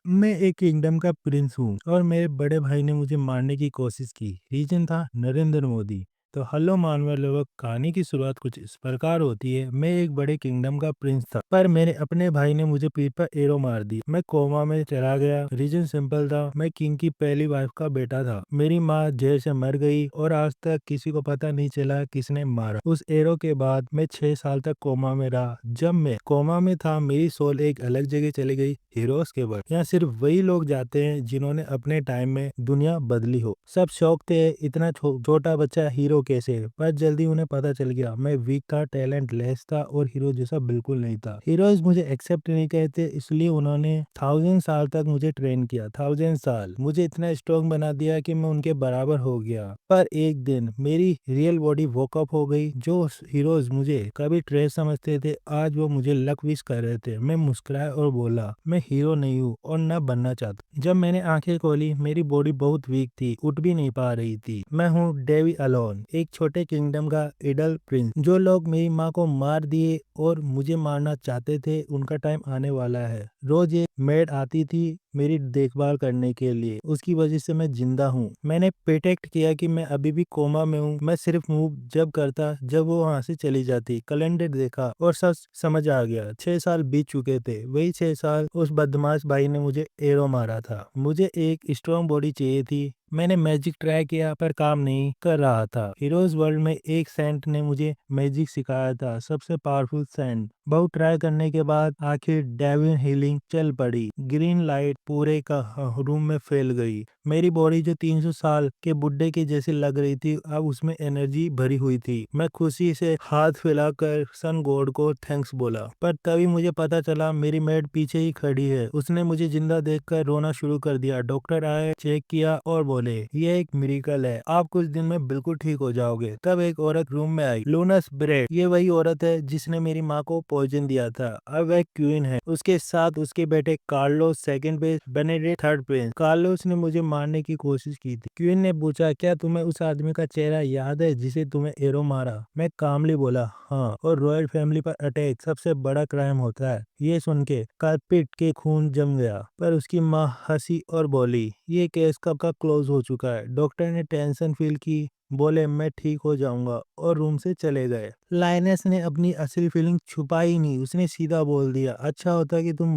मैं एक किंगडम का प्रिंस हूँ और मेरे बड़े भाई ने मुझे मारने की कोशिश की। रीजन था नरेंद्र मोदी। तो हेलो मानव लोग, कहानी की शुरुआत कुछ इस प्रकार होती है। मैं एक बड़े किंगडम का प्रिंस था, पर मेरे अपने भाई ने मुझे पीठ पर एरो मार दी। मैं कोमा में चला गया। रीजन सिंपल था, मैं किंग की पहली वाइफ का बेटा था। मेरी माँ जेल से मर गई और आज तक किसी को पता नहीं चला किसने मारा। उस एरो के बाद मैं 6 साल तक कोमा में रहा। जब मैं कोमा में था, मेरी सोल एक अलग जगह चली गई, हीरोज के वर्ल्ड। यहाँ सिर्फ वही लोग जाते हैं जिन्होंने अपने टाइम में दुनिया बदली हो। सब शौक थे, इतना छोटा बच्चा हीरो कैसे। पर जल्दी उन्हें पता चल गया, मैं वीक था, टैलेंट लेस था और हीरो जैसा बिल्कुल नहीं था। हीरोज मुझे एक्सेप्ट नहीं कहते, इसलिए उन्होंने 1000 साल तक मुझे ट्रेन किया। 1000 साल मुझे इतना स्ट्रॉन्ग बना दिया कि मैं उनके बराबर हो गया। पर एक दिन मेरी रियल बॉडी वोकअप हो गई। जो हीरोज मुझे कभी ट्रेस समझते थे, आज वो मुझे लक विश कर रहे थे। मैं मुस्कुराया और बोला, मैं हीरो नहीं हूँ और न बनना चाहता। जब मैंने आंखें खोली, मेरी बॉडी बहुत वीक थी, उठ भी नहीं पा रही थी। मैं हूँ डेवी अलोन, एक छोटे किंगडम का इडल प्रिंस। जो लोग मेरी माँ को मार दिए और मुझे मारना चाहते थे, उनका टाइम आने वाला है। रोज एक मेड आती थी मेरी देखभाल करने के लिए, उसकी वजह से मैं जिंदा हूँ। मैंने प्रिटेक्ट किया कि मैं अभी भी कोमा में हूँ। मैं सिर्फ मूव जब करता जब वो वहाँ से चली जाती। कैलेंडर देखा और सच समझ आ गया, 6 साल बीत चुके थे। वही 6 साल उस बदमाश भाई ने मुझे एरो मारा था। मुझे एक स्ट्रॉन्ग बॉडी चाहिए थी। मैंने मैजिक ट्राई किया पर काम नहीं कर रहा था। हीरोज वर्ल्ड में एक सेंट ने मुझे मैजिक सिखाया था, सबसे पावरफुल सेंट। बहुत ट्राई करने के बाद आखिर डेविन हीलिंग चल पड़ी। ग्रीन लाइट पूरे का रूम में फैल गई। मेरी बॉडी जो 300 साल के बुड्ढे की जैसी लग रही थी, अब उसमें एनर्जी भरी हुई थी। मैं खुशी से हाथ फैलाकर सन गॉड को थैंक्स बोला। पर तभी मुझे पता चला, मेरी मेड पीछे ही खड़ी है। उसने मुझे जिंदा देखकर रोना शुरू कर दिया। डॉक्टर आए, चेक किया और बोले, ये एक मिरेकल है, आप कुछ दिन में बिल्कुल ठीक हो जाओगे। तब एक औरत रूम में आई, लूनस ब्रेड। ये वही औरत है जिसने मेरी माँ को पॉइजन दिया था। अब वह क्वीन है। उसके साथ उसके बेटे कार्लोस सेकंड पे, बेनेडिक्ट थर्ड पे। कार्लोस ने मुझे मारने की कोशिश की थी। क्वीन ने पूछा, क्या तुम्हें उस आदमी का चेहरा याद है जिसे तुम्हें एरो मारा? मैं कामली बोला, हाँ। और रॉयल फैमिली पर अटैक सबसे बड़ा क्राइम होता है। ये सुन के कार्पेट के खून जम गया। पर उसकी माँ हंसी और बोली, ये केस कब का क्लोज हो चुका है। डॉक्टर ने टेंशन फील की, बोले मैं ठीक हो जाऊंगा और रूम से चले गए। लाइनेस ने अपनी असली फीलिंग छुपाई नहीं, उसने सीधा बोल दिया, अच्छा होता कि तुम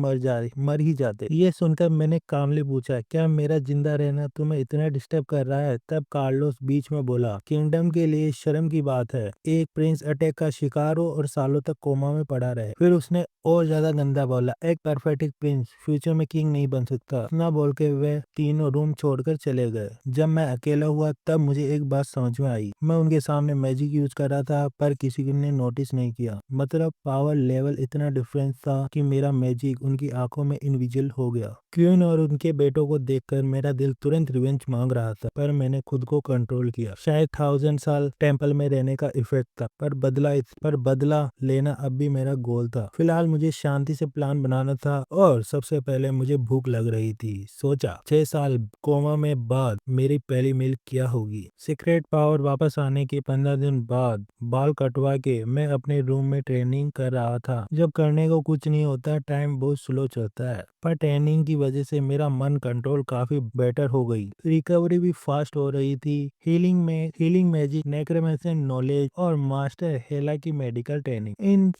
मर ही जाते। ये सुनकर मैंने कामली पूछा, क्या मेरा जिंदा रहना तुम्हें इतना डिस्टर्ब कर रहा है? तब कार्लोस बीच में बोला, किंगडम के लिए शर्म की बात है, एक प्रिंस अटैक का शिकार हो और सालों तक कोमा में पड़ा रहे। फिर उसने और ज्यादा गंदा बोला, एक परफेक्ट प्रिंस फ्यूचर में किंग नहीं बन सकता। इतना बोल के वे तीनों रूम छोड़कर चले गए। जब मैं अकेला हुआ, तब मुझे एक बात समझ में आई। मैं उनके सामने मैजिक यूज कर रहा था, पर किसी ने नोटिस नहीं किया। मतलब पावर लेवल इतना डिफरेंस था कि मेरा मैजिक उनकी आंखों में इनविजिबल हो गया। क्वीन और उनके बेटों को देखकर मेरा दिल तुरंत रिवेंज मांग रहा था, पर मैंने खुद को कंट्रोल किया। शायद 1000 साल टेम्पल में रहने का इफेक्ट था, पर बदला लेना अब भी मेरा गोल था। फिलहाल मुझे शांति से प्लान बनाना था और सबसे पहले मुझे भूख लग रही थी। सोचा, 6 साल कोमा में बाद मेरी पहली मील क्या होगी। सीक्रेट पावर वापस आने के 15 दिन बाद बाल कटवा के मैं अपने रूम में ट्रेनिंग कर रहा था। जब करने को कुछ नहीं होता, टाइम बहुत स्लो चलता है। पर ट्रेनिंग की वजह से मेरा मन कंट्रोल काफी बेटर हो गई। रिकवरी भी फास्ट हो रही थी। हीलिंग मैजिक, नेक्रोमेंसी नॉलेज और मास्टर हेला की मेडिकल ट्रेनिंग,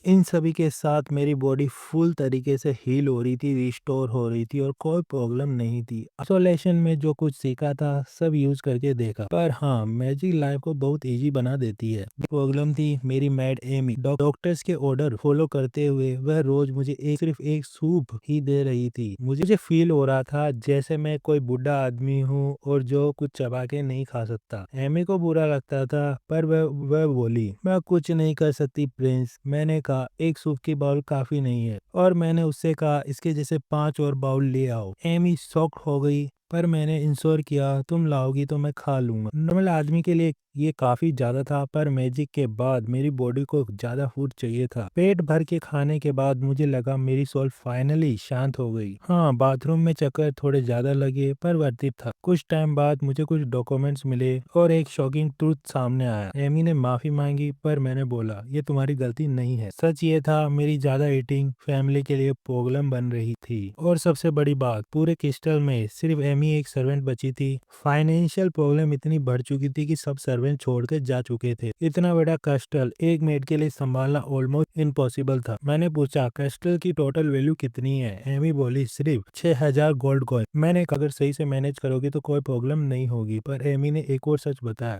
इन सभी के साथ मेरी बॉडी फुल तरीके से हील हो रही थी, रिस्टोर हो रही थी और कोई प्रॉब्लम नहीं थी। आइसोलेशन में जो कुछ सीखा था सब यूज करके देखा। पर हाँ, मैजिक लाइफ को बहुत इजी बना देती है। प्रॉब्लम थी मेरी मैड एमी। डॉक्टर्स के ऑर्डर फॉलो करते हुए वह रोज मुझे सिर्फ एक सूप ही दे रही थी। मुझे फील हो रहा था जैसे मैं कोई बुढ़ा आदमी हूँ और जो कुछ चबा के नहीं खा सकता। एमी को बुरा लगता था, पर वह बोली, मैं कुछ नहीं कर सकती प्रिंस। मैंने कहा, एक सूप की बाउल काफी नहीं है। और मैंने उससे कहा, इसके जैसे 5 और बाउल ले आओ। एमी शॉक्ड हो गई, पर मैंने इंश्योर किया, तुम लाओगी तो मैं खा लूंगा। नॉर्मल आदमी के लिए ये काफी ज्यादा था, पर मैजिक के बाद मेरी बॉडी को ज्यादा फूड चाहिए था। पेट भर के खाने के बाद मुझे लगा मेरी सोल फाइनली शांत हो गई। हाँ, बाथरूम में चक्कर थोड़े ज्यादा लगे पर वर्थ इट था। कुछ टाइम बाद मुझे कुछ डॉक्यूमेंट्स मिले और एक शॉकिंग ट्रूथ सामने आया। एमी ने माफी मांगी, पर मैंने बोला ये तुम्हारी गलती नहीं है। सच ये था, मेरी ज्यादा ईटिंग फैमिली के लिए प्रॉब्लम बन रही थी। और सबसे बड़ी बात, पूरे क्रिस्टल में सिर्फ एमी एक सर्वेंट बची थी। फाइनेंशियल प्रॉब्लम इतनी बढ़ चुकी थी कि सब सर्वेंट छोड़कर जा चुके थे। इतना बड़ा क्रिस्टल एक मेड के लिए संभालना ऑलमोस्ट इम्पॉसिबल था। मैंने पूछा क्रिस्टल की टोटल वैल्यू कितनी है। एमी बोली सिर्फ 6000 गोल्ड कॉइन। मैंने कहा अगर सही से मैनेज करोगी तो कोई प्रॉब्लम नहीं होगी। पर एमी ने एक और सच बताया,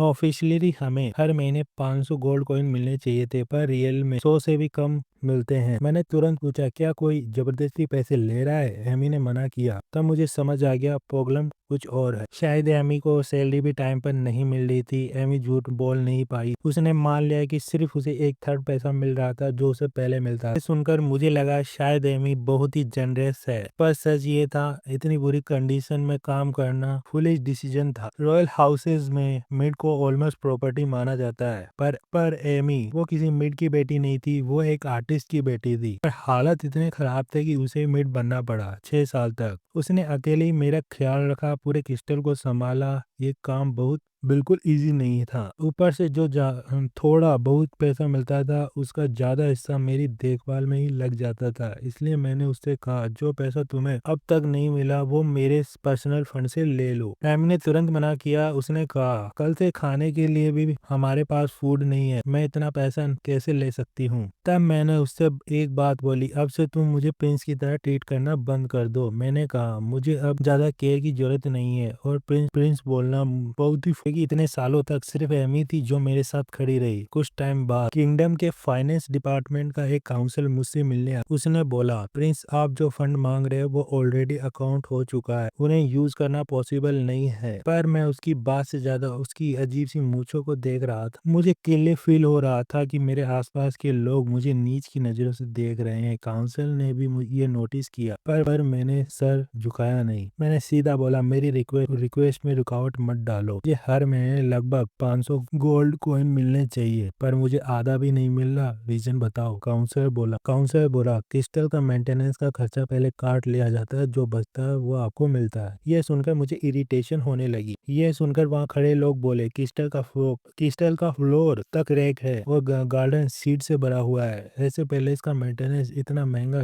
ऑफिशियली हमें हर महीने 500 गोल्ड कॉइन मिलने चाहिए थे, पर रियल में 100 से भी कम मिलते हैं। मैंने तुरंत पूछा क्या कोई जबरदस्ती पैसे ले रहा है। एमी ने मना किया। तब मुझे समझ आ गया प्रॉब्लम कुछ और है। शायद एमी को सैलरी भी टाइम पर नहीं मिल रही थी। एमी झूठ बोल नहीं पाई। उसने मान लिया कि सिर्फ उसे 1/3 पैसा मिल रहा था जो उसे पहले मिलता था। सुनकर मुझे लगा शायद एमी बहुत ही जनरस है, पर सच ये था इतनी बुरी कंडीशन में काम करना फुलिश डिसीजन था। रॉयल हाउसेज में मिड को ऑलमोस्ट प्रॉपर्टी माना जाता है, पर एमी वो किसी मिड की बेटी नहीं थी, वो एक आर्टिस्ट की बेटी थी। पर हालत इतने खराब थे कि उसे मिड बनना पड़ा। 6 साल तक उसने अकेले ही मेरा ख्याल रखा, पूरे क्रिस्टल को संभाला। ये काम बहुत बिल्कुल इजी नहीं था। ऊपर से जो थोड़ा बहुत पैसा मिलता था उसका ज्यादा हिस्सा मेरी देखभाल में ही लग जाता था। इसलिए मैंने उससे कहा जो पैसा तुम्हें अब तक नहीं मिला वो मेरे पर्सनल फंड से ले लो। एमी ने तुरंत मना किया। उसने कहा कल से खाने के लिए भी हमारे पास फूड नहीं है, मैं इतना पैसा कैसे ले सकती हूँ। तब मैंने उससे एक बात बोली, अब से तुम मुझे प्रिंस की तरह ट्रीट करना बंद कर दो। मैंने कहा मुझे अब ज्यादा केयर की जरूरत नहीं है। और प्रिंस प्रिंस बोलना बहुत ही कि इतने सालों तक सिर्फ एमी थी जो मेरे साथ खड़ी रही। कुछ टाइम बाद किंगडम के फाइनेंस डिपार्टमेंट का एक काउंसिल मुझसे मिलने आया। उसने बोला प्रिंस आप जो फंड मांग रहे हो वो ऑलरेडी अकाउंट हो चुका है, उन्हें यूज करना पॉसिबल नहीं है। पर मैं उसकी बात से ज्यादा उसकी अजीब सी मूंछों को देख रहा था। मुझे अकेले फील हो रहा था कि मेरे आसपास के लोग मुझे नीच की नजरों से देख रहे हैं। काउंसिल ने भी ये नोटिस किया, पर मैंने सर झुकाया नहीं। मैंने सीधा बोला मेरी रिक्वेस्ट में रुकावट मत डालो। मुझे हर महीने लगभग 500 गोल्ड कॉइन मिलने चाहिए, पर मुझे आधा भी नहीं मिल रहा, रीजन बताओ। काउंसलर बोला क्रिस्टल का मेंटेनेंस का खर्चा पहले काट लिया जाता है, जो बचता है वो आपको मिलता है। ये सुनकर मुझे इरिटेशन होने लगी। ये सुनकर वहाँ खड़े लोग बोले क्रिस्टल का फ्लोर तक रैक है और गार्डन सीड से भरा हुआ है, ऐसे पहले इसका मेंटेनेंस इतना महंगा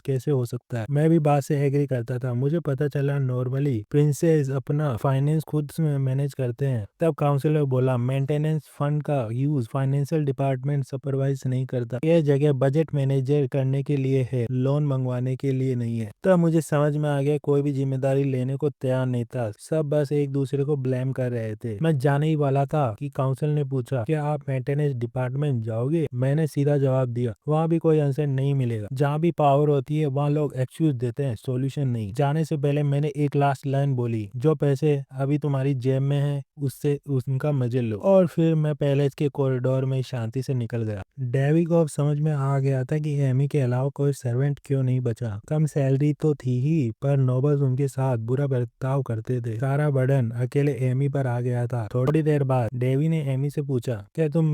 कैसे हो सकता है। मैं भी बात से एग्री करता था। मुझे पता चला नॉर्मली प्रिंसेस अपना फाइनेंस खुद मैनेज करते हैं। तब काउंसिलर बोला मेंटेनेंस फंड का यूज फाइनेंशियल डिपार्टमेंट सुपरवाइज नहीं करता, यह जगह बजट मैनेजर करने के लिए है, लोन मंगवाने के लिए नहीं है। तब मुझे समझ में आ गया कोई भी जिम्मेदारी लेने को तैयार नहीं था, सब बस एक दूसरे को ब्लेम कर रहे थे। मैं जाने ही वाला था कि काउंसिल ने पूछा क्या आप मेंटेनेंस डिपार्टमेंट जाओगे। मैंने सीधा जवाब दिया वहाँ भी कोई आंसर नहीं मिलेगा। जहाँ भी पावर होती है वहाँ लोग एक्सक्यूज देते हैं, सॉल्यूशन नहीं। जाने से पहले मैंने एक लास्ट लाइन बोली, जो पैसे अभी तुम्हारी जेब में है उससे उनका मजे लो। और फिर मैं पैलेस के कॉरिडोर में शांति से निकल गया। डेवी को अब समझ में आ गया था कि एमी के अलावा कोई सर्वेंट क्यों नहीं बचा। कम सैलरी तो थी ही, पर नोबल्स उनके साथ बुरा बर्ताव करते थे। सारा बर्डन अकेले एमी पर आ गया था। थोड़ी देर बाद डेवी ने एमी से पूछा क्या तुम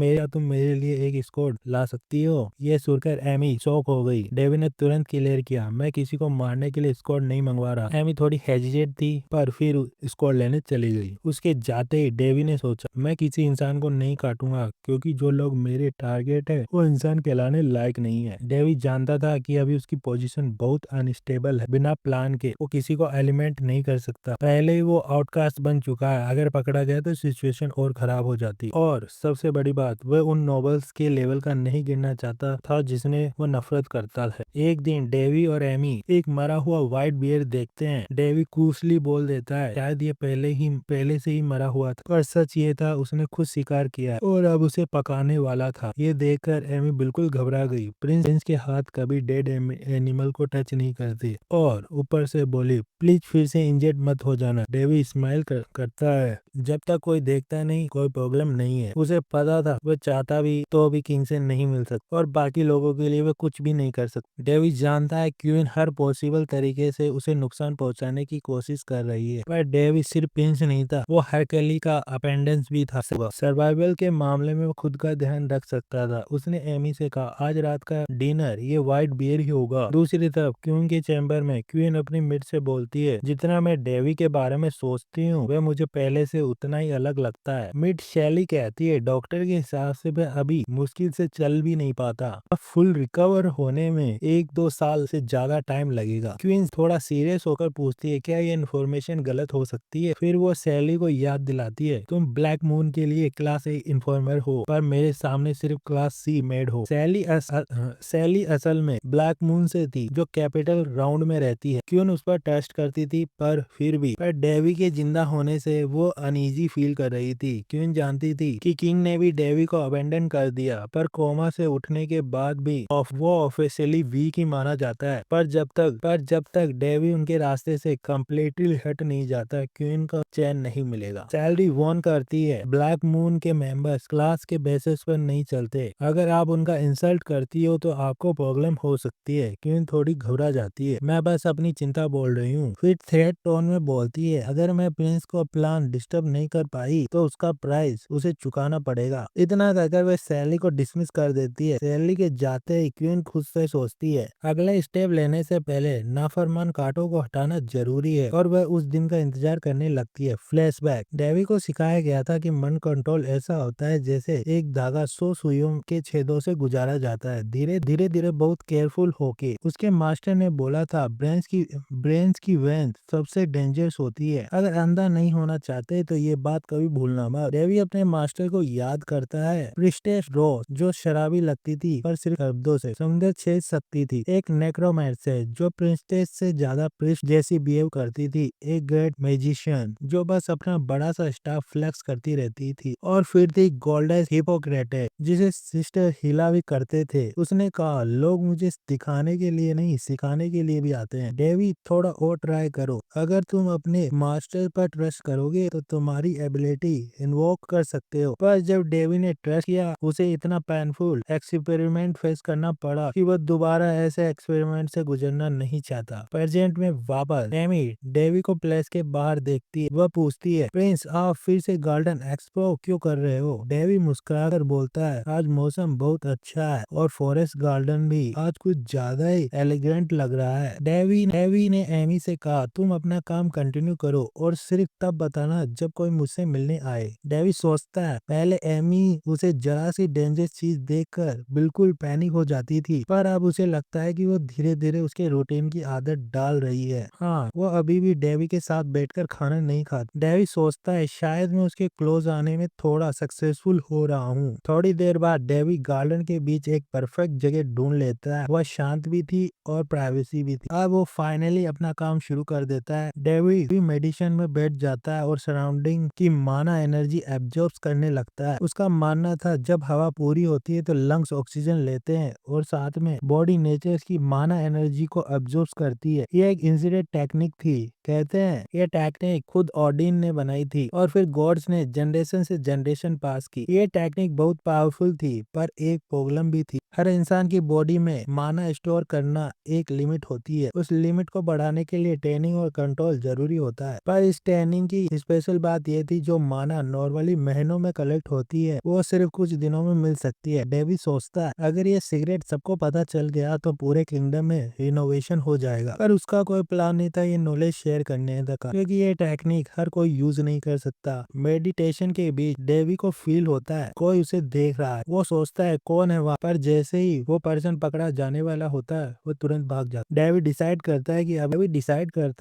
मेरे लिए एक स्क्वाड ला सकती हो। ये सुनकर एमी शॉक हो गई। डेवी ने तुरंत क्लियर किया मैं किसी को मारने के लिए स्क्वाड नहीं मंगवा रहा। एमी थोड़ी हेजिटेट थी, पर फिर स्क्वाड लेने चली गई। उसके जाते ही डेवी ने सोचा मैं किसी इंसान को नहीं काटूंगा, क्योंकि जो लोग मेरे टारगेट है वो इंसान कहलाने लायक नहीं है। डेवी जानता था कि अभी उसकी पोजीशन बहुत अनस्टेबल है। बिना प्लान के वो किसी को एलिमेंट नहीं कर सकता। पहले ही वो आउटकास्ट बन चुका है, अगर पकड़ा गया तो सिचुएशन और खराब हो जाती। और सबसे बड़ी बात, वह उन नॉबल्स के लेवल का नहीं गिरना चाहता था जिसने वो नफरत करता है। एक दिन डेवी और एमी एक मरा हुआ व्हाइट बियर देखते हैं। डेवी कूसली बोल देता है शायद ये पहले से ही मरा हुआ था, पर सच ये था उसने खुद शिकार किया और अब उसे पकाने वाला था। ये देखकर एमी बिल्कुल घबरा गई। प्रिंस के हाथ कभी डेड एनिमल को टच नहीं करते। और ऊपर से बोली प्लीज फिर से इंजर्ड मत हो जाना। डेवी स्माइल करता है जब तक कोई देखता नहीं कोई प्रॉब्लम नहीं है। उसे पता था वो चाहता भी तो भी किंग से नहीं मिल सकता और बाकी लोगों के लिए वो कुछ भी नहीं कर सकता। डेविड जानता है क्वीन हर पॉसिबल तरीके से उसे नुकसान पहुंचाने की कोशिश कर रही है, पर डेविड सिर्फ प्रिंस नहीं था, वो हरकली का अपेंडेंस भी था। सर्वाइवल के मामले में वो खुद का ध्यान रख सकता था। उसने एमी से कहा आज रात का डिनर ये व्हाइट बियर ही होगा। दूसरी तरफ क्वीन के चैम्बर में क्वीन अपनी मिड से बोलती है जितना मैं डेवी के बारे में सोचती हूँ वह मुझे पहले से उतना ही अलग लगता है। मिड शैली कहती है डॉक्टर के हिसाब से वह अभी मुश्किल से चल भी नहीं पाता, फुल रिकवर होने में 1-2 साल से ज्यादा टाइम लगेगा। क्वीन थोड़ा सीरियस होकर पूछती है क्या ये इन्फॉर्मेशन गलत हो सकती है। फिर वो सैली को याद दिलाती है तुम ब्लैक मून के लिए क्लास ए इन्फॉर्मर हो पर मेरे सामने सिर्फ क्लास सी मेड हो। सैली असल में ब्लैक मून से थी जो कैपिटल राउंड में रहती है। क्वीन उस पर टेस्ट करती थी पर डेवी के जिंदा होने से वो अनईजी फील कर रही थी। क्वीन जानती थी कि किंग ने भी डेवी को अबेंडन कर दिया पर कोमा से उठने के बाद भी वो ऑफिशियली वीक ही माना जाता है। पर जब तक डेवी उनके रास्ते से कम्प्लीटली हट नहीं जाता क्वीन को चैन नहीं मिलेगा। सैलरी वॉर्न करती है ब्लैक मून के मेंबर्स क्लास के बेसिस पर नहीं चलते, अगर आप उनका इंसल्ट करती हो तो आपको प्रॉब्लम हो सकती है। क्वीन थोड़ी घबरा जाती है मैं बस अपनी चिंता बोल रही हूँ। फिर थ्रेट टोन में बोलती है अगर मैं प्रिंस को प्लान डिस्टर्ब नहीं कर पाई तो उसका प्राइस उसे चुकाना पड़ेगा। इतना कहकर वह सैली को डिसमिस कर देती है। सैली के जाते ही क्वीन खुद से सोचती है अगले स्टेप लेने से पहले नाफरमान कांटों को हटाना जरूरी है और वह उस दिन का इंतजार करने लगती है। फ्लैशबैक डेवी को सिखाया गया था कि मन कंट्रोल ऐसा होता है जैसे एक धागा 100 सुइयों के छेदों से गुजारा जाता है। धीरे धीरे बहुत केयरफुल होके उसके मास्टर ने बोला था ब्रेन्स की वेंस सबसे डेंजरस होती है, अगर अंधा नहीं होना चाहते तो ये बात कभी भूलना मत। डेवी अपने मास्टर को याद करता है प्रिस्टेस रॉस जो शराबी लगती थी पर सिर्फ शब्दों से सौंदर्य छेद सकती थी, एक नेक्रोमैंसर जो प्रिंसेस से ज्यादा प्रिस्ट जैसी बिहेव करती थी, एक ग्रेट मैजिशियन जो बस अपना बड़ा सा स्टाफ फ्लेक्स करती रहती थी, और फिर थी गोल्डेस हिपोक्रेटिस जिसे सिस्टर हिला भी करते थे। उसने कहा लोग मुझे दिखाने के लिए नहीं सिखाने के लिए भी आते हैं। डेवी थोड़ा और ट्राई करो, अगर तुम अपने मास्टर पर ट्रस्ट करोगे तो तुम्हारी एबिलिटी इन्वोक कर सकते हो। पर जब डेवी ने ट्रस्ट किया उसे इतना पेनफुल एक्सपेरिमेंट फेस करना पड़ा कि वह दोबारा ऐसे एक्सपेरिमेंट से गुजरना नहीं चाहता। प्रेजेंट में वापस एमी डेवी को प्लेस के बाहर देखती है। वह पूछती है प्रिंस आप फिर से गार्डन एक्सप्लोर क्यों कर रहे हो। डेवी मुस्कुराकर बोलता है आज मौसम बहुत अच्छा है और फॉरेस्ट गार्डन भी आज कुछ ज्यादा ही एलिगेंट लग रहा है। डेवी ने एमी से कहा तुम अपना काम कंटिन्यू करो और सिर्फ तब बताना जब कोई मुझसे मिलने आए। डेवी सोचता है पहले एमी उसे जरा सी डेंजरस चीज देखकर बिल्कुल पैनिक हो जाती थी, पर अब उसे लगता है कि वो धीरे धीरे उसके रूटीन की आदत डाल रही है। हाँ वो अभी भी डेवी के साथ बैठकर खाना नहीं खाता। डेवी सोचता है शायद मैं उसके क्लोज आने में थोड़ा सक्सेसफुल हो रहा हूँ। थोड़ी देर बाद डेवी गार्डन के बीच एक परफेक्ट जगह ढूंढ लेता है। वह शांत भी थी और प्राइवेसी भी थी। अब वो फाइनली अपना काम शुरू कर देता है। डेवी भी मेडिटेशन में बैठ जाता है और सराउंडिंग की माना एनर्जी एब्जॉर्ब करने लगता है। उसका मानना था जब हवा पूरी होती है तो लंग्स ऑक्सीजन लेते हैं और साथ में बॉडी नेचर की माना एनर्जी को एब्जॉर्ब करती है। ये एक इंसिडेंट टेक्निक थी। कहते हैं ये टेक्निक खुद ऑडिन ने बनाई थी और फिर गॉड्स ने जनरेशन से जनरेशन पास की। ये टेक्निक बहुत पावरफुल थी पर एक प्रॉब्लम भी थी। हर इंसान की बॉडी में माना स्टोर करना एक लिमिट होती है। उस लिमिट को बढ़ाने के लिए ट्रेनिंग और कंट्रोल जरूरी होता है। पर इस ट्रेनिंग की स्पेशल बात यह थी जो माना नॉर्मली महीनों में कलेक्ट होती है वो सिर्फ कुछ दिनों में मिल सकती है। डेवी सोचता है अगर ये सिगरेट सबको पता चल गया तो पूरे किंगडम में इनोवेशन हो जाएगा, पर उसका कोई प्लान नहीं था ये नॉलेज शेयर करने का, क्योंकि ये टेक्निक हर कोई यूज नहीं कर सकता। मेडिटेशन के बीच डेवी को फील होता है कोई उसे देख रहा है। वो सोचता है कौन है वहाँ, पर जैसे ही वो पर्सन पकड़ा जाने वाला होता है वो तुरंत भाग जाता है। डेवी डिसाइड करता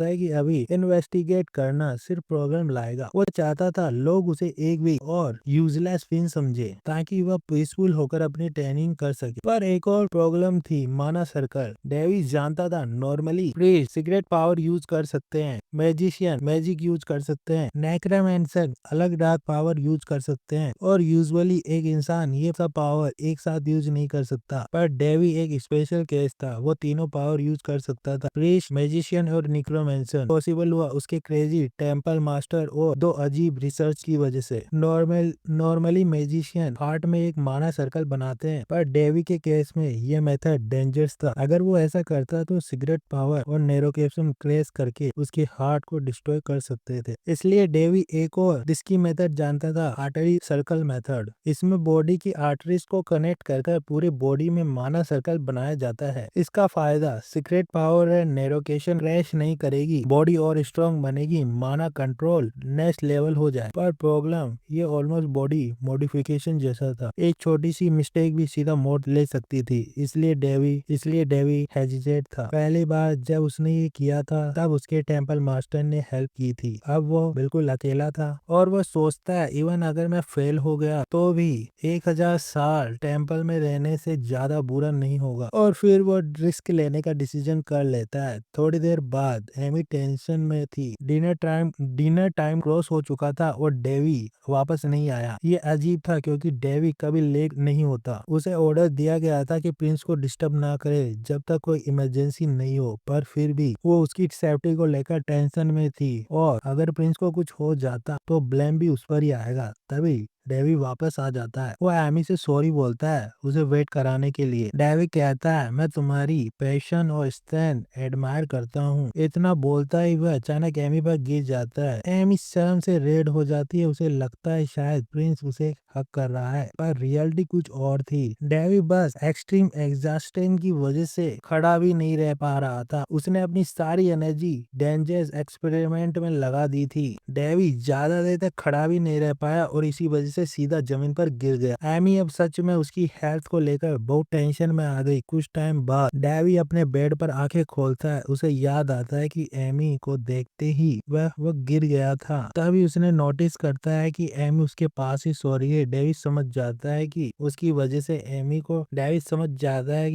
है कि अभी इन्वेस्टिगेट करना सिर्फ प्रॉब्लम लाएगा। वो चाहता था लोग उसे एक वीक और यूजलेस फिन समझे ताकि वह पीसफुल होकर अपनी ट्रेनिंग कर सके। पर एक और प्रॉब्लम थी माना सर्कल। डेवी जानता था normally priest secret power use कर सकते हैं, मैजिशियन मैजिक यूज कर सकते हैं, नेक्रोमैंसर अलग डार्क पावर यूज कर सकते हैं और यूजुअली एक इंसान ये सब पावर एक साथ यूज नहीं कर सकता। पर डेवी एक स्पेशल केस था, वो तीनों पावर यूज कर सकता था, प्रीस्ट मैजिशियन और नेक्रोमैंसर। पॉसिबल हुआ उसके क्रेजी टेम्पल मास्टर और दो अजीब रिसर्च की वजह से। नॉर्मली मैजिशियन हार्ट में एक माना सर्कल बनाते हैं, पर डेवी के केस में ये मेथड डेंजरस था। अगर वो ऐसा करता तो सिगरेट पावर और नेरोकेप्सन क्रेश करके उसके हार्ट को डिस्ट्रॉय कर सकते थे। इसलिए डेवी एक और रिस्की मेथड जानता था, आर्टरी सर्कल मेथड। इसमें बॉडी की आर्टरीज को कनेक्ट कर पूरी बॉडी में माना सर्कल बनाया जाता है। इसका फायदा, सिगरेट पावर और नेरोकेशन क्रैश नहीं करेगी, बॉडी और स्ट्रॉन्ग बनेगी, माना कंट्रोल नेक्स्ट लेवल हो जाए। पर प्रॉब्लम, ये ऑलमोस्ट बॉडी मॉडिफिकेशन जैसा था। एक छोटी सी मिस्टेक भी सीधा मोड ले सकती थी। इसलिए डेवी हेजिटेट था। पहली बार जब उसने ये किया था तब उसके टेंपल मास्टर ने हेल्प की थी। अब वो बिल्कुल अकेला था और वो सोचता है इवन अगर मैं फेल हो गया तो भी 1000 साल टेंपल में रहने से ज्यादा बुरा नहीं होगा। और फिर वो रिस्क लेने का डिसीजन कर लेता है। थोड़ी देर बाद एमी टेंशन में थी। डिनर टाइम क्रॉस हो चुका था और डेवी वापस नहीं आया। ये अजीब था क्योंकि डेवी कभी लेट नहीं होता। उसे ऑर्डर दिया गया था कि प्रिंस को डिस्टर्ब ना करे जब तक कोई इमरजेंसी नहीं हो, पर फिर भी वो उसकी सेफ्टी को लेकर टेंशन में थी और अगर प्रिंस को कुछ हो जाता तो ब्लेम भी उस पर ही आएगा। तभी डेवी वापस आ जाता है। वो एमी से सॉरी बोलता है उसे वेट कराने के लिए। डेवी कहता है मैं तुम्हारी पैशन और स्ट्रेंथ एडमायर करता हूँ। इतना बोलता ही वह अचानक एमी पर गिर जाता है। एमी शर्म से रेड हो जाती है। उसे लगता है शायद प्रिंस उसे हक कर रहा है, पर रियलिटी कुछ और थी। डेवी बस एक्सट्रीम एग्जॉस्शन की वजह से खड़ा भी नहीं रह पा रहा था। उसने अपनी सारी एनर्जी डेंजरस एक्सपेरिमेंट में लगा दी थी। डेवी ज्यादा देर तक खड़ा भी नहीं रह पाया और इसी वजह से सीधा जमीन पर गिर गया। एमी अब सच में उसकी हेल्थ को लेकर बहुत टेंशन में आ गई। कुछ टाइम बाद डेवी अपने बेड पर आंखें खोलता है। उसे याद आता है कि एमी को देखते ही वह गिर गया था। तभी उसने नोटिस करता है कि एमी उसके पास ही सो रही है। डेवी समझ जाता है कि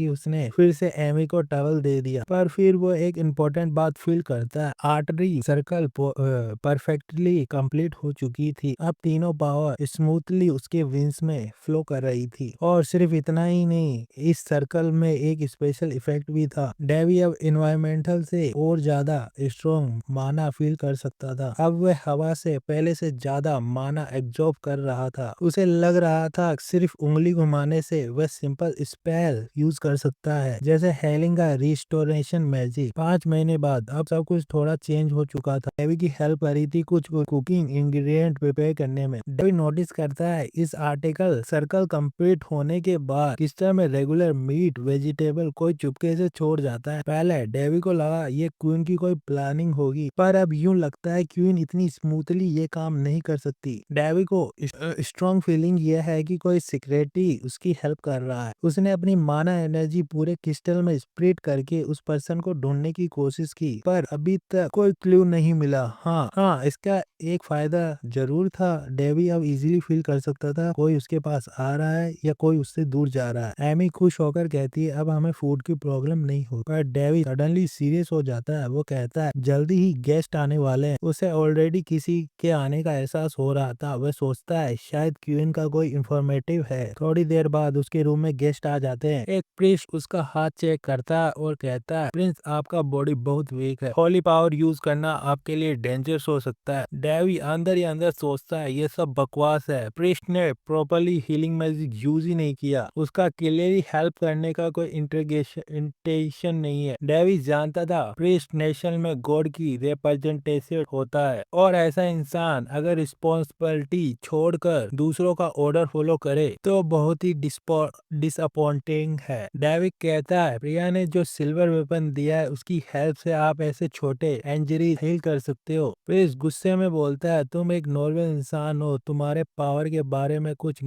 उसने फिर से एमी को टवल दे दिया। पर फिर वो एक इम्पोर्टेंट बात फील करता है, आर्टरी सर्कल परफेक्टली कंप्लीट हो चुकी थी। अब तीनों पावर स्मूथली उसके विंग्स में फ्लो कर रही थी। और सिर्फ इतना ही नहीं, इस सर्कल में एक स्पेशल इफेक्ट भी था। डेवी अब इन्वायरमेंटल से और ज्यादा स्ट्रॉन्ग माना फील कर सकता था। अब वह हवा से पहले से ज्यादा माना एब्जॉर्ब कर रहा था। उसे लग रहा था सिर्फ उंगली घुमाने से वह सिंपल स्पेल यूज कर सकता है, जैसे हेलिंग का रिस्टोरेशन मैजिक। 5 महीने बाद अब सब कुछ थोड़ा चेंज हो चुका था। डेवी की हेल्प करी थी कुछ कुकिंग इंग्रेडिएंट प्रिपेयर करने में। डेवी नोटिस करता है इस आर्टिकल सर्कल कंप्लीट होने के बाद किचन में रेगुलर मीट वेजिटेबल कोई चुपके से छोड़ जाता है। पहले डेवी को लगा ये क्वीन की कोई प्लानिंग होगी, पर अब यूं लगता है क्वीन इतनी स्मूथली ये काम नहीं कर सकती। डेवी को स्ट्रॉन्ग फीलिंग यह है कि कोई सीक्रेटली उसकी हेल्प कर रहा है। उसने अपनी माना एनर्जी पूरे क्रिस्टल में स्प्रेड करके उस पर्सन को ढूंढने की कोशिश की, पर अभी तक कोई क्लू नहीं मिला। हाँ, इसका एक फायदा जरूर था। डेवी अब इजीली फील कर सकता था कोई उसके पास आ रहा है या कोई उससे दूर जा रहा है। एमी खुश होकर कहती है अब हमें फूड की प्रॉब्लम नहीं हो, पर डेवी सडनली सीरियस हो जाता है। वो कहता है जल्दी ही गेस्ट आने वाले हैं। उसे ऑलरेडी किसी के आने का एहसास हो रहा था। वह सोचता है शायद क्वीन का कोई इंफॉर्मेटिव है। थोड़ी देर बाद उसके रूम में गेस्ट आ जाते हैं। एक प्रीस्ट उसका हाथ चेक करता है और कहता है प्रिंस आपका बॉडी बहुत वीक है, होली पावर यूज करना आपके लिए डेंजरस हो सकता है। डेवी अंदर ही अंदर सोचता है ये सब बकवास है, प्रीस्ट ने प्रॉपरली हीलिंग मैजिक यूज ही नहीं किया, उसका क्लियरली हेल्प करने का कोई इंटेंशन नहीं है। डेवी जानता था प्रीस्ट नेशन में गॉड की रिप्रेजेंटेशन होता है और ऐसा इंसान अगर रिस्पॉन्सिबिलिटी छोड़कर दूसरों का ऑर्डर फॉलो करे तो बहुत ही डिसअपॉइंटिंग है। डेविड कहता है प्रिया ने जो सिल्वर वेपन दिया है उसकी हेल्प से आप ऐसे छोटे इंजरी हील कर सकते हो। प्रिंस गुस्से में बोलता है तुम एक नॉर्मल इंसान हो, तुम्हारे पावर के बारे में कुछ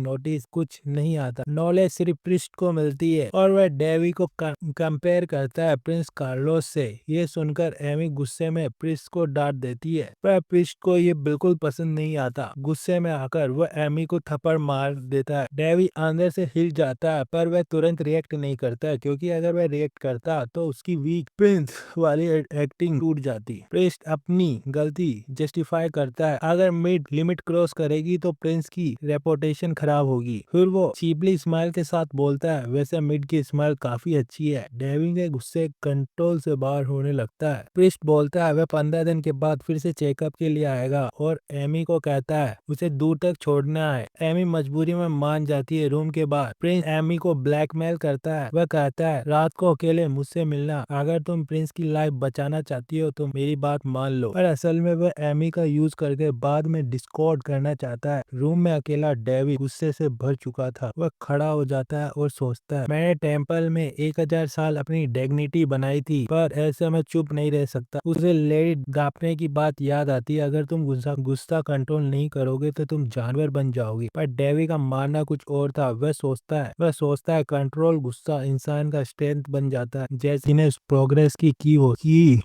नहीं आता, नॉलेज सिर्फ प्रिस्ट को मिलती है। और वह डेवी को कंपेयर करता है प्रिंस कार्लोस से। ये सुनकर एमी गुस्से में प्रिस्ट को डांट देती है, पर प्रिस्ट को ये बिल्कुल पसंद नहीं आता। गुस्से में आकर वह एमी को थप्पड़ मार देता है। डेवी अंदर से हिल जाता है पर वह तुरंत रिएक्ट नहीं करता क्योंकि अगर वह रिएक्ट करता तो उसकी वीक प्रिंस वाली एक्टिंग टूट जाती। प्रिंस अपनी गलती जस्टिफाई करता है, अगर मिड लिमिट क्रॉस करेगी तो प्रिंस की रेपुटेशन खराब होगी। फिर वो चीपली स्माइल के साथ बोलता है, वैसे मिड की स्माइल काफी अच्छी है। डेवी के गुस्से कंट्रोल से बाहर होने लगता है। प्रिंस बोलता है वह 15 दिन के बाद फिर से चेकअप के लिए आएगा और एमी को कहता है उसे दूर तक छोड़ना है। एमी मजबूरी में मान जाती है। रूम के बाद प्रिंस एमी को ब्लैकमेल करता है। वह कहता है रात को अकेले मुझसे मिलना, अगर तुम प्रिंस की लाइफ बचाना चाहती हो तो मेरी बात मान लो। पर असल में वह एमी का यूज करके बाद में डिस्कॉर्ड करना चाहता है। रूम में अकेला डेवी गुस्से से भर चुका था। वह खड़ा हो जाता है और सोचता है मैंने टेम्पल में 1000 साल अपनी डिग्निटी बनाई थी पर ऐसे में चुप नहीं रह सकता। उसे लेडी गापने की बात याद आती है, अगर तुम गुस्सा कंट्रोल नहीं करोगे तो तुम जानवर बन जाओगे। पर डेवी का मानना कुछ और था। वह सोचता है कंट्रोल गुस्सा इंसान का स्ट्रेंथ बन जाता है, जैसे इन्हें प्रोग्रेस की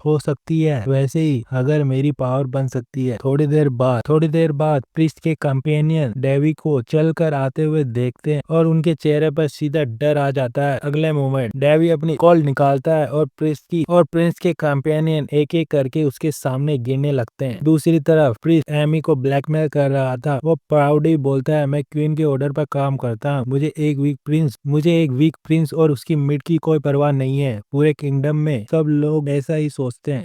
हो सकती है वैसे ही अगर मेरी पावर बन सकती है। थोड़ी देर बाद प्रिस्ट के कंपेनियन डेवी को चलकर आते हुए देखते हैं और उनके चेहरे पर सीधा डर आ जाता है। अगले मोमेंट डेवी अपनी कॉल निकालता है और प्रिंस के कंपेनियन एक एक करके उसके सामने गिरने लगते हैं। दूसरी तरफ प्रिंस एमी को ब्लैकमेल कर रहा था। वो प्राउडली बोलता है मैं क्वीन के ऑर्डर पर काम करता हूँ, मुझे एक वीक प्रिंस और उसकी मिड की कोई परवाह नहीं है। पूरे किंगडम में सब लोग ऐसा ही सोचते हैं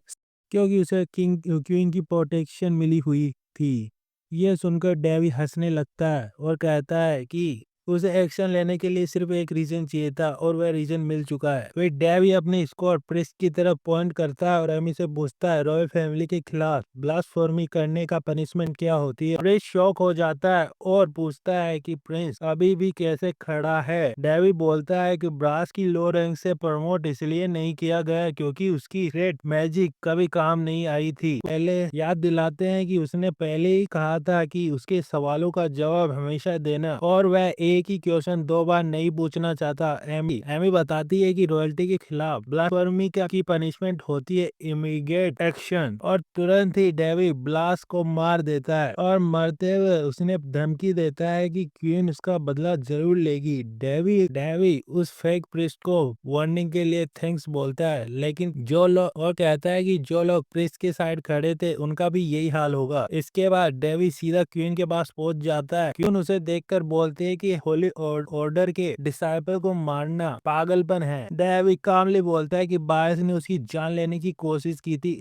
क्योंकि उसे क्वीन की प्रोटेक्शन मिली हुई थी। यह सुनकर डेवी हंसने लगता है और कहता है कि उसे एक्शन लेने के लिए सिर्फ एक रीजन चाहिए था और वह रीजन मिल चुका है। फिर डेवी अपनी स्क्वाड प्रेस की तरफ पॉइंट करता है और एमी से पूछता है रॉयल फैमिली के खिलाफ ब्लास्फेमी करने का पनिशमेंट क्या होती है। प्रिंस शॉक हो जाता है और पूछता है कि प्रिंस अभी भी कैसे खड़ा है। डेवी बोलता है कि ब्रास की लो रैंक से प्रमोट इसलिए नहीं किया गया क्योंकि उसकी रेड मैजिक कभी काम नहीं आई थी। पहले याद दिलाते हैं कि उसने पहले ही कहा था कि उसके सवालों का जवाब हमेशा देना और वह एक ही क्वेश्चन 2 बार नहीं पूछना चाहता। एमी बताती है कि रॉयल्टी के खिलाफ ब्लास्फेमी की पनिशमेंट होती है इमीडिएट एक्शन और तुरंत ही डेवी ब्लास को मार देता है और मरते हुए उसने धमकी देता है कि क्वीन उसका बदला जरूर लेगी। डेवी उस फेक प्रिस्ट को वार्निंग के लिए थैंक्स बोलता है, लेकिन कहता है कि जो लोग प्रिस्ट के साइड खड़े थे उनका भी यही हाल होगा। इसके बाद डेवी सीधा क्वीन के पास पहुंच जाता है। क्वीन उसे देखकर बोलते है कि होली ऑर्डर के डिसाइपल को मारना पागलपन है। डेवी कामली बोलता है कि बायस ने उसकी जान लेने की कोशिश की थी,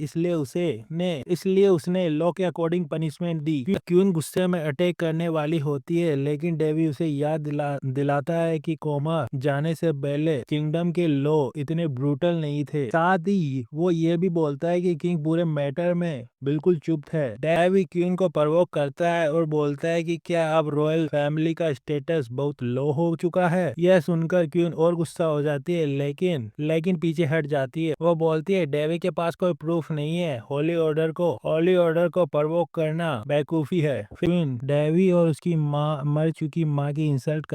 इसलिए उसने लॉ के अकॉर्डिंग पनिशमेंट दी। क्वीन गुस्से में अटैक करने वाली होती है, लेकिन डेवी उसे याद दिलाता है कि कोमा जाने से पहले किंगडम के लॉ इतने ब्रूटल नहीं थे। साथ ही वो ये भी बोलता है कि किंग पूरे मैटर में बिल्कुल चुप है। डेवी क्वीन को प्रवोक करता है और बोलता है कि क्या अब रॉयल फैमिली का स्टेटस बहुत लो हो चुका है। यह सुनकर क्वीन और गुस्सा हो जाती है, लेकिन पीछे हट जाती है। वो बोलती है डेवी के पास कोई प्रूफ नहीं है, होली ऑर्डर को प्रवोक करना बेवकूफी है। क्वीन डेवी और उसकी मर चुकी माँ की इंसल्ट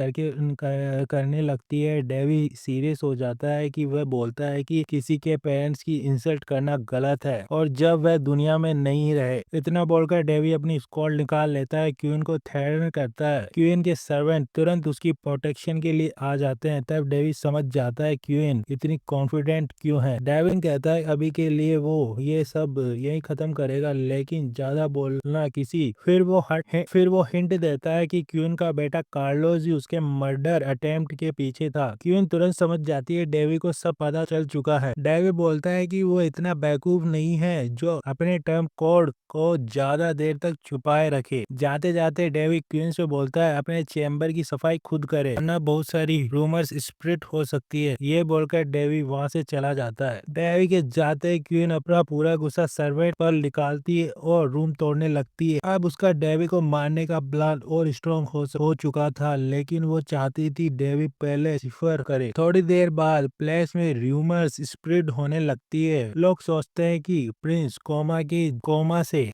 करने लगती है। डेवी सीरियस हो जाता है कि वह बोलता है कि किसी के पेरेंट्स की इंसल्ट करना गलत है और जब वह दुनिया में नहीं रहे। इतना बोलकर डेवी अपनी स्क्वाड निकाल लेता है, क्वीन को थ्रेटन करता है। क्वीन के सर्वेंट तुरंत उसकी प्रोटेक्शन के लिए आ जाते हैं। तब डेवी समझ जाता है क्वीन इतनी कॉन्फिडेंट क्यों है। डेविन कहता है अभी के लिए वो ये सब यही खत्म करेगा, लेकिन ज्यादा बोलना किसी। फिर वो हिंट देता है कि क्वीन का बेटा कार्लोस ही उसके मर्डर अटेम्प्ट के पीछे था। क्वीन तुरंत समझ जाती है डेवी को सब पता चल चुका है। डेवी बोलता है कि वो इतना बेवकूफ नहीं है जो अपने टर्म कोड को ज्यादा देर तक छुपाए रखे। जाते जाते डेवी क्वीन से बोलता है अपने चेम्बर की सफाई खुद करे वरना बहुत सारी रूमर्स स्प्रेड हो सकती है। ये बोलकर डेवी वहां से चला जाता है। डेवी के जाते क्वीन अपना पूरा गुस्सा सर्वेंट पर निकालती है और रूम तोड़ने लगती है। अब उसका डेवी को मारने का प्लान और स्ट्रॉन्ग हो चुका था, लेकिन वो चाहती थी डेवी पहले सिफर करे। थोड़ी देर बाद प्लेस में रूमर्स स्प्रेड होने लगती है।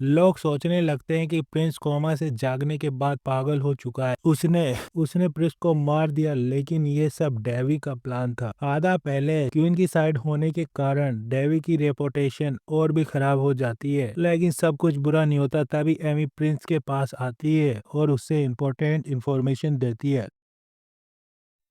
लोग सोचने लगते हैं कि प्रिंस कोमा से जागने के बाद पागल हो चुका है। उसने प्रिंस को मार दिया, लेकिन ये सब डेवी का प्लान था। आधा पहले क्वीन की साइड होने के कारण डेवी की रेपुटेशन और भी खराब हो जाती है, लेकिन सब कुछ बुरा नहीं होता। तभी एमी प्रिंस के पास आती है और उससे इम्पोर्टेंट इन्फॉर्मेशन देती है।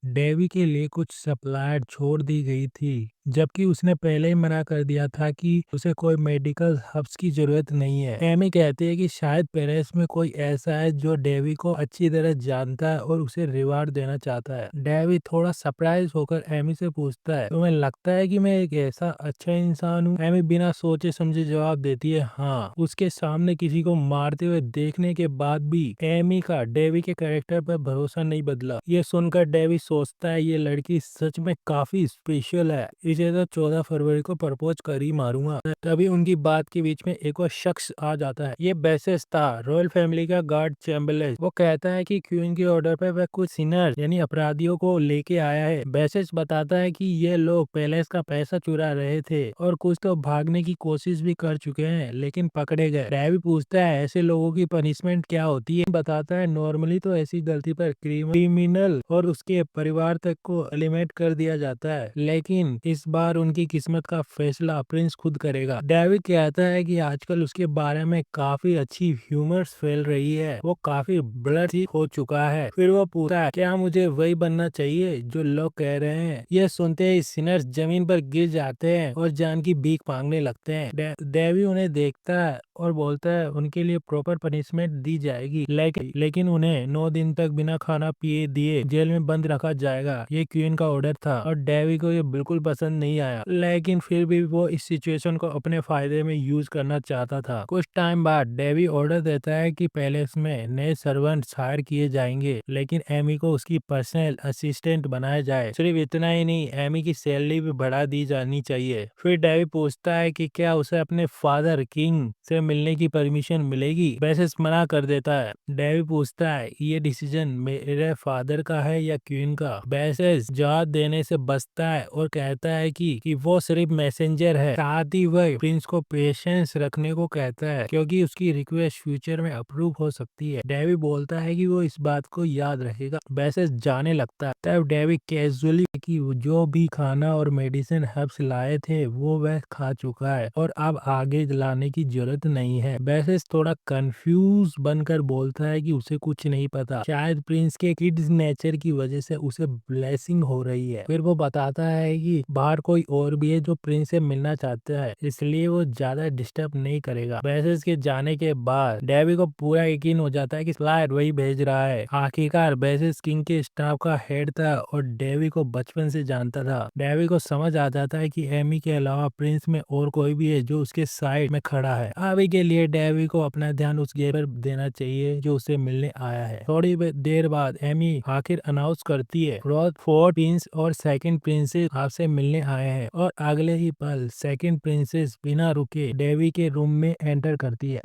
डेवी के लिए कुछ सप्लायर छोड़ दी गई थी, जबकि उसने पहले ही मना कर दिया था कि उसे कोई मेडिकल हब्स की जरूरत नहीं है। एमी कहती है कि शायद पेरिस में कोई ऐसा है जो डेवी को अच्छी तरह जानता है और उसे रिवार्ड देना चाहता है। डेवी थोड़ा सरप्राइज होकर एमी से पूछता है, तुम्हें लगता है कि मैं एक ऐसा अच्छा इंसान हूँ? एमी बिना सोचे समझे जवाब देती है, हाँ। उसके सामने किसी को मारते हुए देखने के बाद भी एमी का डेवी के कैरेक्टर पर भरोसा नहीं बदला। ये सुनकर डेवी सोचता है ये लड़की सच में काफी स्पेशल है, इसे तो 14 फरवरी को प्रपोज कर ही मारूंगा। तभी उनकी बात के बीच में एक और शख्स आ जाता है। ये बेसेस था, रॉयल फैमिली का गार्ड चैम्बरलेन। वो कहता है कि क्वीन के ऑर्डर पर वह कुछ सिनर यानी अपराधियों को लेके आया है। बेसेस बताता है कि ये लोग पैलेस का पैसा चुरा रहे थे और कुछ तो भागने की कोशिश भी कर चुके हैं, लेकिन पकड़े गए। डेवी पूछता है ऐसे लोगों की पनिशमेंट क्या होती है? बताता है नॉर्मली तो ऐसी गलती पर क्रिमिनल और उसके परिवार तक को एलिमिनेट कर दिया जाता है, लेकिन इस बार उनकी किस्मत का फैसला प्रिंस खुद करेगा। डेविड कहता है कि आजकल उसके बारे में काफी अच्छी ह्यूमर्स फैल रही है, वो काफी ब्लड हो चुका है। फिर वो पूछता है क्या मुझे वही बनना चाहिए जो लोग कह रहे हैं? यह सुनते ही सिनर्स जमीन पर गिर जाते हैं और जान की भीख मांगने लगते हैं। डेवी उन्हें देखता है और बोलता है उनके लिए प्रॉपर पनिशमेंट दी जाएगी, लेकिन उन्हें 9 दिन तक बिना खाना पिए दिए जेल में बंद रखा जाएगा। ये क्वीन का ऑर्डर था और डेवी को ये बिल्कुल पसंद नहीं आया, लेकिन फिर भी वो इस सिचुएशन को अपने फायदे में यूज करना चाहता था। कुछ टाइम बाद डेवी ऑर्डर देता है कि पैलेस में नए सर्वेंट हायर किए जाएंगे, लेकिन एमी को उसकी पर्सनल असिस्टेंट बनाया जाए। सिर्फ इतना ही नहीं, एमी की सैलरी भी बढ़ा दी जानी चाहिए। फिर डेवी पूछता है कि क्या उसे अपने फादर किंग से मिलने की परमिशन मिलेगी? बेसिस मना कर देता है। डेवी पूछता है ये डिसीजन मेरे फादर का है या क्वीन का? बेसिस जवाब देने से बचता है और कहता है कि वो सिर्फ मैसेंजर है। साथ ही वह प्रिंस को पेशेंस रखने को कहता है, क्योंकि उसकी रिक्वेस्ट फ्यूचर में अप्रूव हो सकती है। डेवी बोलता है कि वो इस बात को याद रखेगा। बेसिस जाने लगता है। तब डेवी कैजुअली कि जो भी खाना और मेडिसिन हर्ब्स लाए थे वो वह खा चुका है और अब आगे लाने की जरूरत नहीं है। बेसिस थोड़ा कंफ्यूज बनकर बोलता है कि उसे कुछ नहीं पता, शायद प्रिंस के किड्स नेचर की वजह से उसे ब्लेसिंग हो रही है। फिर वो बताता है कि बाहर कोई और भी है जो प्रिंस से मिलना चाहता है, इसलिए वो ज्यादा डिस्टर्ब नहीं करेगा। बेसिस के जाने के बाद डेवी को पूरा यकीन हो जाता है कि फ्लायर वही भेज रहा है। आखिरकार बेसिस किंग के स्टाफ का हेड था और डेवी को बचपन से जानता था। डेवी को समझ आ जाता है कि एमी के अलावा प्रिंस में और कोई भी है जो उसके साइड में खड़ा है। अभी के लिए डेवी को अपना ध्यान उस गेम पर देना चाहिए जो उसे मिलने आया है। थोड़ी देर बाद एमी आखिर अनाउंस करती है फोर्थ प्रिंस और सेकंड प्रिंसेस आपसे मिलने आए हैं, और अगले ही पल सेकंड प्रिंसेस बिना रुके डेवी के रूम में एंटर करती है।